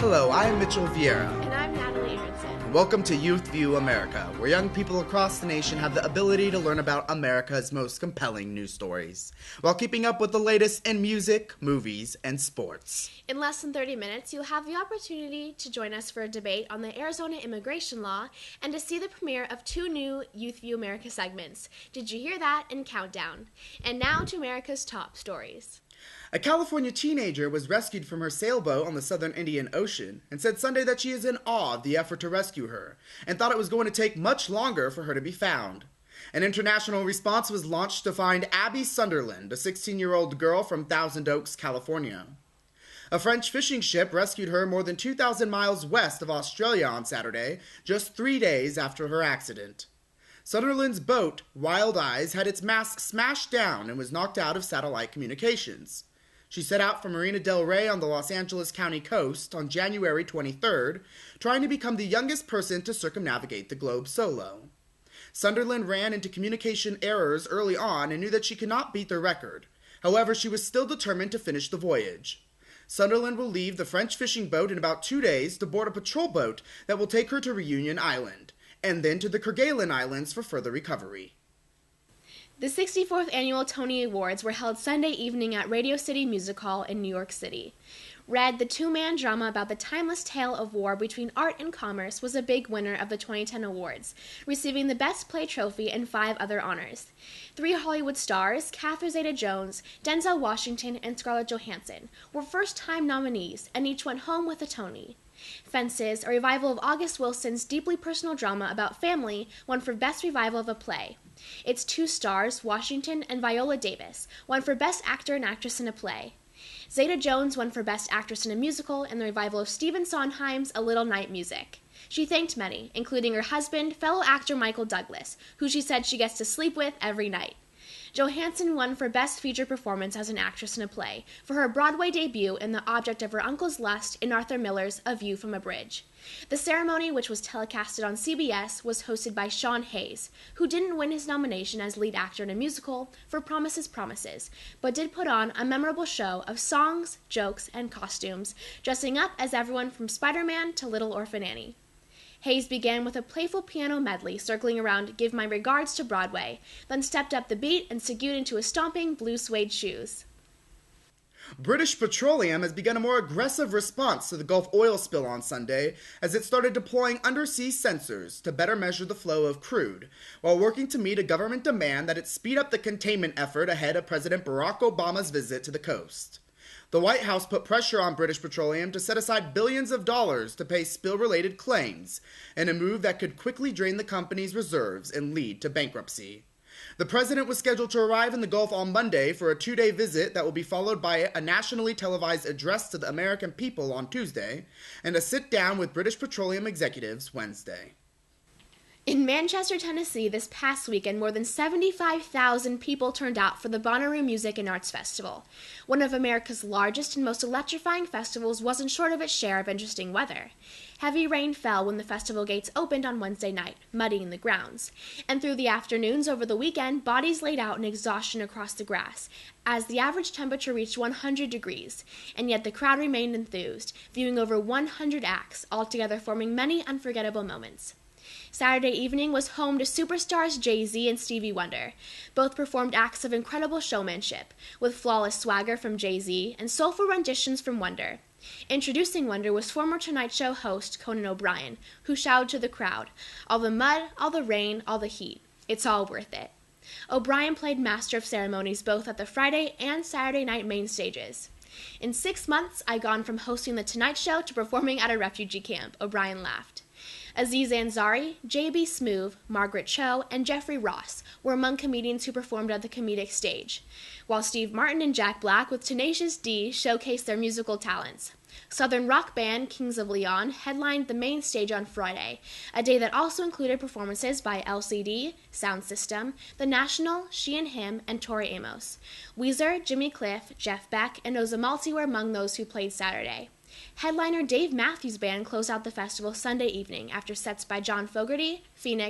Hello, I am Mitchell Vieira. And I'm Natalie Aronson. Welcome to Youth View America, where young people across the nation have the ability to learn about America's most compelling news stories, while keeping up with the latest in music, movies, and sports. In less than 30 minutes, you'll have the opportunity to join us for a debate on the Arizona immigration law and to see the premiere of 2 new Youth View America segments. Did you hear that? And Countdown. And now to America's top stories. A California teenager was rescued from her sailboat on the southern Indian Ocean and said Sunday that she is in awe of the effort to rescue her and thought it was going to take much longer for her to be found. An international response was launched to find Abby Sunderland, a 16-year-old girl from Thousand Oaks, California. A French fishing ship rescued her more than 2,000 miles west of Australia on Saturday, just 3 days after her accident. Sunderland's boat, Wild Eyes, had its mast smashed down and was knocked out of satellite communications. She set out from Marina del Rey on the Los Angeles County coast on January 23rd, trying to become the youngest person to circumnavigate the globe solo. Sunderland ran into communication errors early on and knew that she could not beat the record. However, she was still determined to finish the voyage. Sunderland will leave the French fishing boat in about 2 days to board a patrol boat that will take her to Reunion Island, and then to the Kerguelen Islands for further recovery. The 64th Annual Tony Awards were held Sunday evening at Radio City Music Hall in New York City. Red, the 2-man drama about the timeless tale of war between art and commerce, was a big winner of the 2010 awards, receiving the Best Play trophy and 5 other honors. 3 Hollywood stars, Catherine Zeta-Jones, Denzel Washington, and Scarlett Johansson, were first-time nominees, and each went home with a Tony. Fences, a revival of August Wilson's deeply personal drama about family, won for Best Revival of a Play. Its 2 stars, Washington and Viola Davis, won for Best Actor and Actress in a Play. Zeta-Jones won for Best Actress in a Musical in the revival of Stephen Sondheim's A Little Night Music. She thanked many, including her husband, fellow actor Michael Douglas, who she said she gets to sleep with every night. Johansson won for Best Feature Performance as an Actress in a Play for her Broadway debut in The Object of Her Uncle's Lust in Arthur Miller's A View from a Bridge. The ceremony, which was telecasted on CBS, was hosted by Sean Hayes, who didn't win his nomination as lead actor in a musical for Promises, Promises, but did put on a memorable show of songs, jokes, and costumes, dressing up as everyone from Spider-Man to Little Orphan Annie. Hayes began with a playful piano medley circling around Give My Regards to Broadway, then stepped up the beat and segued into a stomping blue suede shoes. British Petroleum has begun a more aggressive response to the Gulf oil spill on Sunday as it started deploying undersea sensors to better measure the flow of crude, while working to meet a government demand that it speed up the containment effort ahead of President Barack Obama's visit to the coast. The White House put pressure on British Petroleum to set aside billions of dollars to pay spill-related claims, in a move that could quickly drain the company's reserves and lead to bankruptcy. The president was scheduled to arrive in the Gulf on Monday for a 2-day visit that will be followed by a nationally televised address to the American people on Tuesday, and a sit-down with British Petroleum executives Wednesday. In Manchester, Tennessee, this past weekend, more than 75,000 people turned out for the Bonnaroo Music and Arts Festival. One of America's largest and most electrifying festivals wasn't short of its share of interesting weather. Heavy rain fell when the festival gates opened on Wednesday night, muddying the grounds. And through the afternoons over the weekend, bodies laid out in exhaustion across the grass, as the average temperature reached 100 degrees, and yet the crowd remained enthused, viewing over 100 acts, altogether forming many unforgettable moments. Saturday evening was home to superstars Jay-Z and Stevie Wonder. Both performed acts of incredible showmanship, with flawless swagger from Jay-Z and soulful renditions from Wonder. Introducing Wonder was former Tonight Show host Conan O'Brien, who shouted to the crowd, "All the mud, all the rain, all the heat. It's all worth it." O'Brien played master of ceremonies both at the Friday and Saturday night main stages. "In 6 months, I've gone from hosting The Tonight Show to performing at a refugee camp," O'Brien laughed. Aziz Ansari, J.B. Smoove, Margaret Cho, and Jeffrey Ross were among comedians who performed at the comedic stage, while Steve Martin and Jack Black with Tenacious D showcased their musical talents. Southern rock band Kings of Leon headlined the main stage on Friday, a day that also included performances by LCD, Sound System, The National, She and Him, and Tori Amos. Weezer, Jimmy Cliff, Jeff Beck, and Ozomalty were among those who played Saturday. Headliner Dave Matthews Band closed out the festival Sunday evening after sets by John Fogerty, Phoenix,